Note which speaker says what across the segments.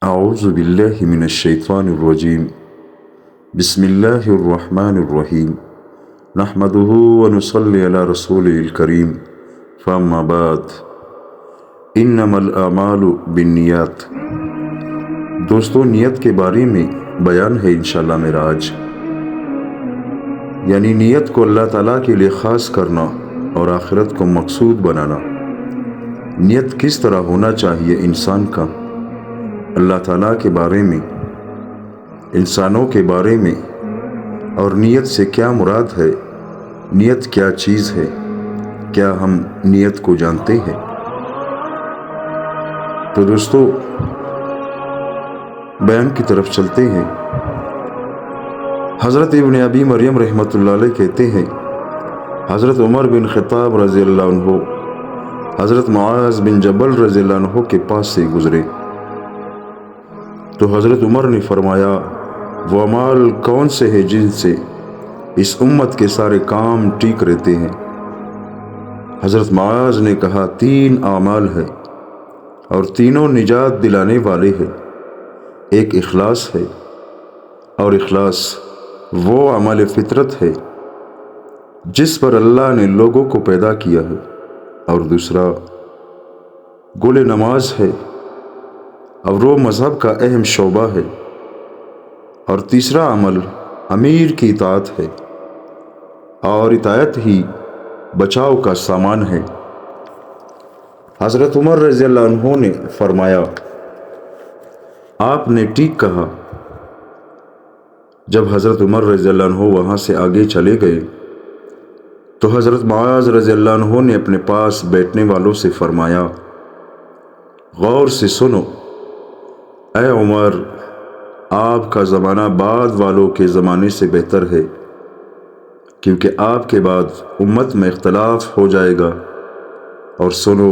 Speaker 1: اعوذ باللہ من الشیطان الرجیم بسم اللہ الرحمن الرحیم نحمدہ ونصلی علی رسولہ الکریم فاما بعد انما الاعمال بالنیات۔ دوستو، نیت کے بارے میں بیان ہے انشاءاللہ میرا آج، یعنی نیت کو اللہ تعالیٰ کے لیے خاص کرنا اور آخرت کو مقصود بنانا۔ نیت کس طرح ہونا چاہیے انسان کا، اللہ تعالیٰ کے بارے میں، انسانوں کے بارے میں، اور نیت سے کیا مراد ہے، نیت کیا چیز ہے، کیا ہم نیت کو جانتے ہیں؟ تو دوستو، بیان کی طرف چلتے ہیں۔ حضرت ابن ابی مریم رحمۃ اللہ علیہ کہتے ہیں، حضرت عمر بن خطاب رضی اللہ عنہ حضرت معاذ بن جبل رضی اللہ عنہ کے پاس سے گزرے تو حضرت عمر نے فرمایا، وہ اعمال کون سے ہیں جن سے اس امت کے سارے کام ٹھیک رہتے ہیں؟ حضرت معاذ نے کہا، 3 اعمال ہیں اور تینوں نجات دلانے والے ہیں۔ ایک اخلاص ہے، اور اخلاص وہ عمل فطرت ہے جس پر اللہ نے لوگوں کو پیدا کیا ہے، اور دوسرا گل نماز ہے اور وہ مذہب کا اہم شعبہ ہے، اور تیسرا عمل امیر کی اطاعت ہے، اور اطاعت ہی بچاؤ کا سامان ہے۔ حضرت عمر رضی اللہ عنہ نے فرمایا، آپ نے ٹھیک کہا۔ جب حضرت عمر رضی اللہ عنہ وہاں سے آگے چلے گئے تو حضرت معاذ رضی اللہ عنہ نے اپنے پاس بیٹھنے والوں سے فرمایا، غور سے سنو، اے عمر، آپ کا زمانہ بعد والوں کے زمانے سے بہتر ہے، کیونکہ آپ کے بعد امت میں اختلاف ہو جائے گا۔ اور سنو،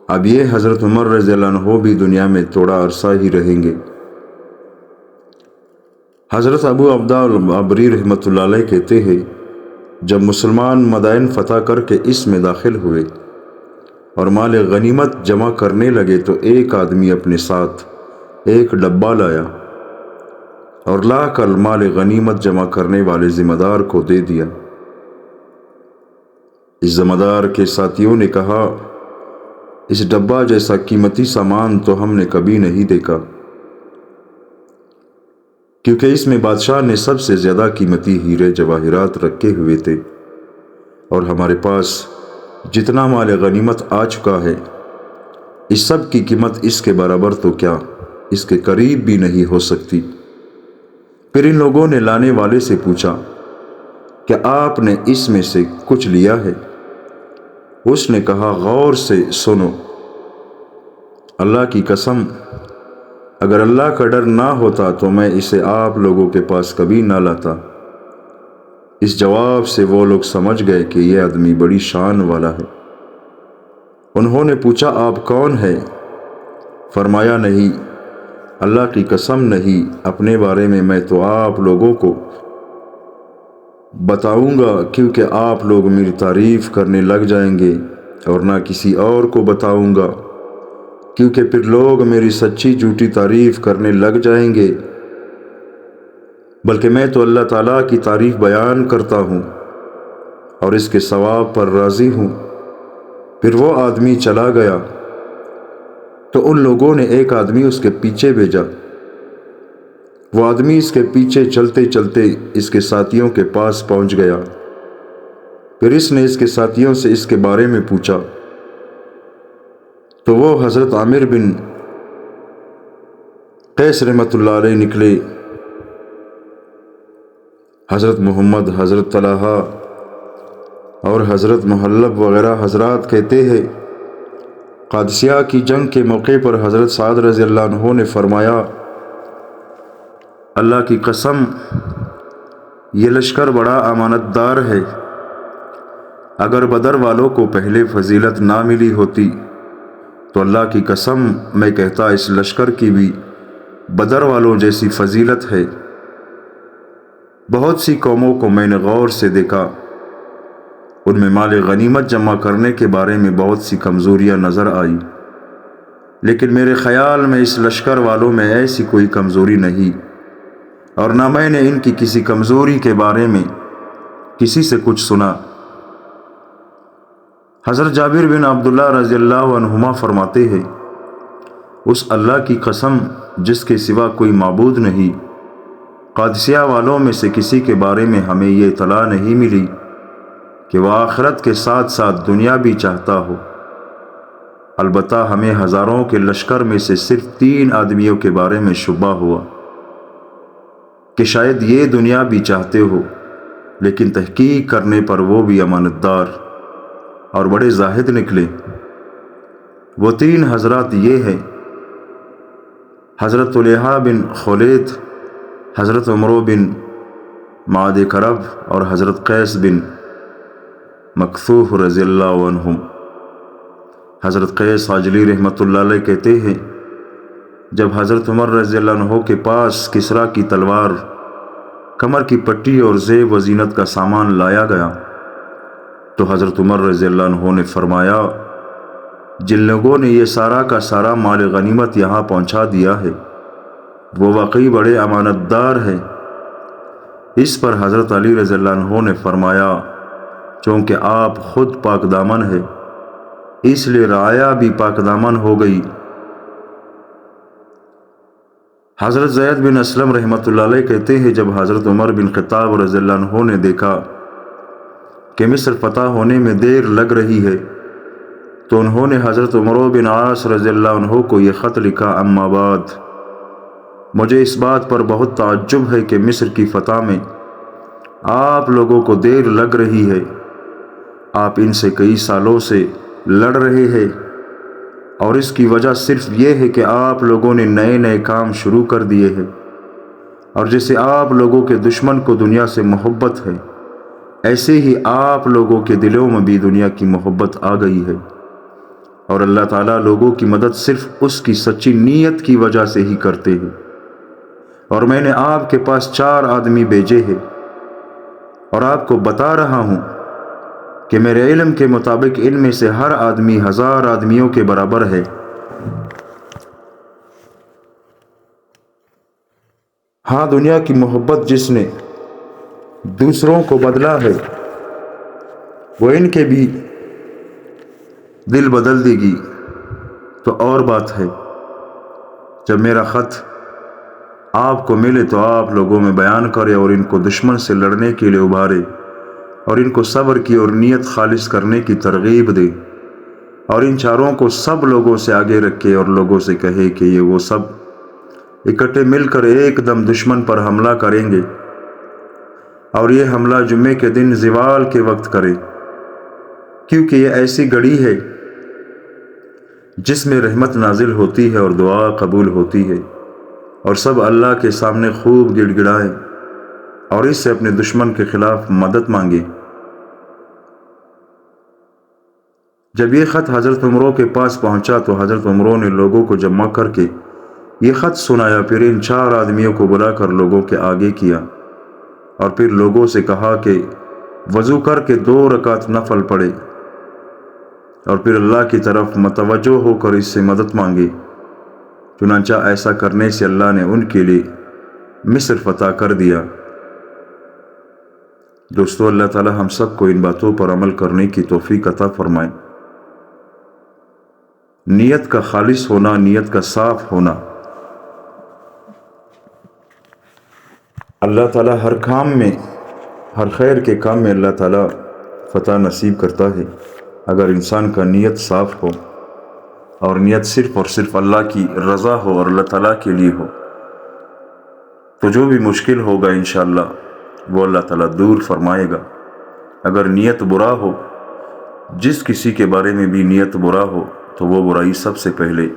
Speaker 1: اب یہ حضرت عمر رضی اللہ عنہ بھی دنیا میں تھوڑا عرصہ ہی رہیں گے۔ حضرت ابو عبدہ العبری رحمۃ اللہ علیہ کہتے ہیں، جب مسلمان مدائن فتح کر کے اس میں داخل ہوئے اور مال غنیمت جمع کرنے لگے تو ایک آدمی اپنے ساتھ ایک ڈبہ لایا اور لا کر مال غنیمت جمع کرنے والے ذمہ دار کو دے دیا۔ اس ذمہ دار کے ساتھیوں نے کہا، اس ڈبہ جیسا قیمتی سامان تو ہم نے کبھی نہیں دیکھا، کیونکہ اس میں بادشاہ نے سب سے زیادہ قیمتی ہیرے جواہرات رکھے ہوئے تھے، اور ہمارے پاس جتنا مال غنیمت آ چکا ہے، اس سب کی قیمت اس کے برابر تو کیا، اس کے قریب بھی نہیں ہو سکتی۔ پھر ان لوگوں نے لانے والے سے پوچھا، کیا آپ نے اس میں سے کچھ لیا ہے؟ اس نے کہا، غور سے سنو، اللہ کی قسم، اگر اللہ کا ڈر نہ ہوتا تو میں اسے آپ لوگوں کے پاس کبھی نہ لاتا۔ اس جواب سے وہ لوگ سمجھ گئے کہ یہ آدمی بڑی شان والا ہے۔ انہوں نے پوچھا، آپ کون ہیں؟ فرمایا، نہیں، اللہ کی قسم نہیں، اپنے بارے میں تو آپ لوگوں کو بتاؤں گا، کیونکہ آپ لوگ میری تعریف کرنے لگ جائیں گے، اور نہ کسی اور کو بتاؤں گا، کیونکہ پھر لوگ میری سچی جھوٹی تعریف کرنے لگ جائیں گے، بلکہ میں تو اللہ تعالیٰ کی تعریف بیان کرتا ہوں اور اس کے ثواب پر راضی ہوں۔ پھر وہ آدمی چلا گیا تو ان لوگوں نے ایک آدمی اس کے پیچھے بھیجا۔ وہ آدمی اس کے پیچھے چلتے چلتے اس کے ساتھیوں کے پاس پہنچ گیا۔ پھر اس نے اس کے ساتھیوں سے اس کے بارے میں پوچھا تو وہ حضرت عامر بن قیس رحمۃ اللہ علیہ نکلے۔ حضرت محمد، حضرت طلحہ اور حضرت محلب وغیرہ حضرات کہتے ہیں، قادسیہ کی جنگ کے موقع پر حضرت سعد رضی اللہ عنہ نے فرمایا، اللہ کی قسم، یہ لشکر بڑا امانت دار ہے، اگر بدر والوں کو پہلے فضیلت نہ ملی ہوتی تو اللہ کی قسم میں کہتا اس لشکر کی بھی بدر والوں جیسی فضیلت ہے۔ بہت سی قوموں کو میں نے غور سے دیکھا، ان میں مال غنیمت جمع کرنے کے بارے میں بہت سی کمزوریاں نظر آئی، لیکن میرے خیال میں اس لشکر والوں میں ایسی کوئی کمزوری نہیں، اور نہ میں نے ان کی کسی کمزوری کے بارے میں کسی سے کچھ سنا۔ حضرت جابر بن عبداللہ رضی اللہ عنہما فرماتے ہیں، اس اللہ کی قسم جس کے سوا کوئی معبود نہیں، قادسیہ والوں میں سے کسی کے بارے میں ہمیں یہ اطلاع نہیں ملی کہ وہ آخرت کے ساتھ ساتھ دنیا بھی چاہتا ہو۔ البتہ ہمیں ہزاروں کے لشکر میں سے صرف 3 آدمیوں کے بارے میں شبہ ہوا کہ شاید یہ دنیا بھی چاہتے ہو، لیکن تحقیق کرنے پر وہ بھی امانت دار اور بڑے زاہد نکلے۔ وہ 3 حضرات یہ ہیں: حضرت طلحہ بن خولید، حضرت عمرو بن معد کرب اور حضرت قیس بن مکثوف رضی اللہ عنہم۔ حضرت قیس عاجلی رحمۃ اللہ علیہ کہتے ہیں، جب حضرت عمر رضی اللہ عنہ کے پاس کسریٰ کی تلوار، کمر کی پٹی اور زیب و زینت کا سامان لایا گیا تو حضرت عمر رضی اللہ عنہ نے فرمایا، جن لوگوں نے یہ سارا کا سارا مال غنیمت یہاں پہنچا دیا ہے وہ واقعی بڑے امانت دار ہیں۔ اس پر حضرت علی رضی اللہ عنہ نے فرمایا، چونکہ آپ خود پاک دامن ہے اس لیے رعایا بھی پاک دامن ہو گئی۔ حضرت زید بن اسلم رحمۃ اللہ علیہ کہتے ہیں، جب حضرت عمر بن خطاب رضی اللہ عنہ نے دیکھا کہ مصر فتح ہونے میں دیر لگ رہی ہے تو انہوں نے حضرت عمرو بن عاص رضی اللہ عنہ کو یہ خط لکھا، اما بعد، مجھے اس بات پر بہت تعجب ہے کہ مصر کی فتح میں آپ لوگوں کو دیر لگ رہی ہے۔ آپ ان سے کئی سالوں سے لڑ رہے ہیں اور اس کی وجہ صرف یہ ہے کہ آپ لوگوں نے نئے نئے کام شروع کر دیے ہیں، اور جیسے آپ لوگوں کے دشمن کو دنیا سے محبت ہے ایسے ہی آپ لوگوں کے دلوں میں بھی دنیا کی محبت آ گئی ہے، اور اللہ تعالیٰ لوگوں کی مدد صرف اس کی سچی نیت کی وجہ سے ہی کرتے ہیں۔ اور میں نے آپ کے پاس 4 آدمی بھیجے ہیں اور آپ کو بتا رہا ہوں کہ میرے علم کے مطابق ان میں سے ہر آدمی 1000 آدمیوں کے برابر ہے۔ ہاں، دنیا کی محبت جس نے دوسروں کو بدلا ہے وہ ان کے بھی دل بدل دے گی۔ تو اور بات ہے، جب میرا خط آپ کو ملے تو آپ لوگوں میں بیان کرے اور ان کو دشمن سے لڑنے کے لیے ابھارے اور ان کو صبر کی اور نیت خالص کرنے کی ترغیب دے، اور ان 4 کو سب لوگوں سے آگے رکھے اور لوگوں سے کہے کہ یہ وہ سب اکٹھے مل کر ایک دم دشمن پر حملہ کریں گے، اور یہ حملہ جمعے کے دن زوال کے وقت کرے، کیونکہ یہ ایسی گھڑی ہے جس میں رحمت نازل ہوتی ہے اور دعا قبول ہوتی ہے، اور سب اللہ کے سامنے خوب گڑ گڑائیں اور اس سے اپنے دشمن کے خلاف مدد مانگے۔ جب یہ خط حضرت عمرو کے پاس پہنچا تو حضرت عمرو نے لوگوں کو جمع کر کے یہ خط سنایا، پھر ان 4 آدمیوں کو بلا کر لوگوں کے آگے کیا اور پھر لوگوں سے کہا کہ وضو کر کے 2 رکعت نفل پڑھے اور پھر اللہ کی طرف متوجہ ہو کر اس سے مدد مانگے۔ چنانچہ ایسا کرنے سے اللہ نے ان کے لیے مصر فتح کر دیا۔ دوستو، اللہ تعالی ہم سب کو ان باتوں پر عمل کرنے کی توفیق عطا فرمائے۔ نیت کا خالص ہونا، نیت کا صاف ہونا، اللہ تعالی ہر کام میں، ہر خیر کے کام میں اللہ تعالی فتح نصیب کرتا ہے اگر انسان کا نیت صاف ہو اور نیت صرف اور صرف اللہ کی رضا ہو اور اللہ تعالیٰ کے لیے ہو، تو جو بھی مشکل ہوگا انشاءاللہ وہ اللہ تعالیٰ دور فرمائے گا۔ اگر نیت برا ہو، جس کسی کے بارے میں بھی نیت برا ہو تو وہ برائی سب سے پہلے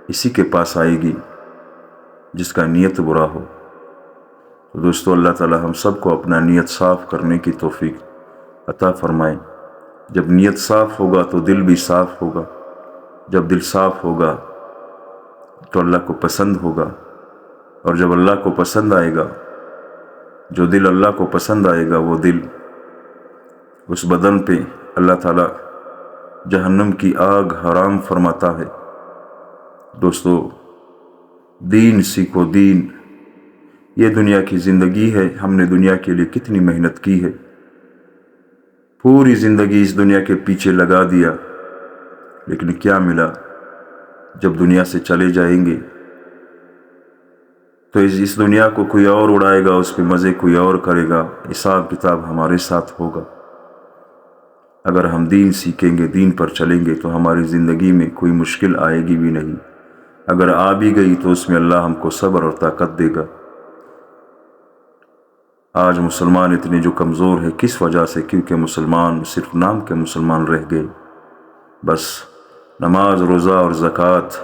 Speaker 1: اسی کے پاس آئے گی جس کا نیت برا ہو۔ تو دوستو، اللہ تعالیٰ ہم سب کو اپنا نیت صاف کرنے کی توفیق عطا فرمائے۔ جب نیت صاف ہوگا تو دل بھی صاف ہوگا، جب دل صاف ہوگا تو اللہ کو پسند ہوگا، اور جب اللہ کو پسند آئے گا، جو دل اللہ کو پسند آئے گا وہ دل، اس بدن پہ اللہ تعالیٰ جہنم کی آگ حرام فرماتا ہے، دوستو، دین سیکھو، دین۔ یہ دنیا کی زندگی ہے، ہم نے دنیا کے لیے کتنی محنت کی ہے، پوری زندگی اس دنیا کے پیچھے لگا دیا، لیکن کیا ملا؟ جب دنیا سے چلے جائیں گے تو اس دنیا کو کوئی اور اڑائے گا، اس پہ مزے کوئی اور کرے گا، حساب کتاب ہمارے ساتھ ہوگا۔ اگر ہم دین سیکھیں گے، دین پر چلیں گے تو ہماری زندگی میں کوئی مشکل آئے گی بھی نہیں، اگر آ بھی گئی تو اس میں اللہ ہم کو صبر اور طاقت دے گا۔ آج مسلمان اتنے جو کمزور ہے، کس وجہ سے؟ کیونکہ مسلمان صرف نام کے مسلمان رہ گئے، بس نماز، روزہ اور زکوٰۃ،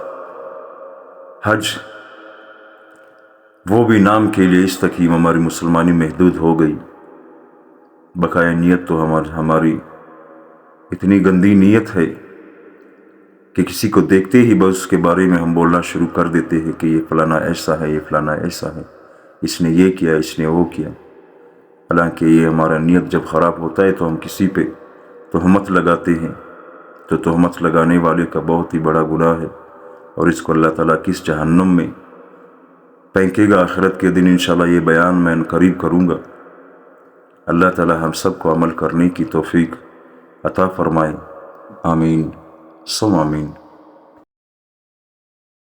Speaker 1: حج، وہ بھی نام کے لیے، اس تک ہی ہماری مسلمانی محدود ہو گئی۔ بقایا نیت تو ہماری اتنی گندی نیت ہے کہ کسی کو دیکھتے ہی بس اس کے بارے میں ہم بولنا شروع کر دیتے ہیں کہ یہ فلانا ایسا ہے، یہ فلانا ایسا ہے، اس نے یہ کیا، اس نے وہ کیا۔ حالانکہ یہ ہمارا نیت جب خراب ہوتا ہے تو ہم کسی پہ تہمت لگاتے ہیں، تو تہمت لگانے والے کا بہت ہی بڑا گناہ ہے، اور اس کو اللہ تعالیٰ کس جہنم میں پھینکے گا آخرت کے دن۔ انشاءاللہ یہ بیان میں قریب کروں گا۔ اللہ تعالیٰ ہم سب کو عمل کرنے کی توفیق عطا فرمائے، آمین ثم آمین۔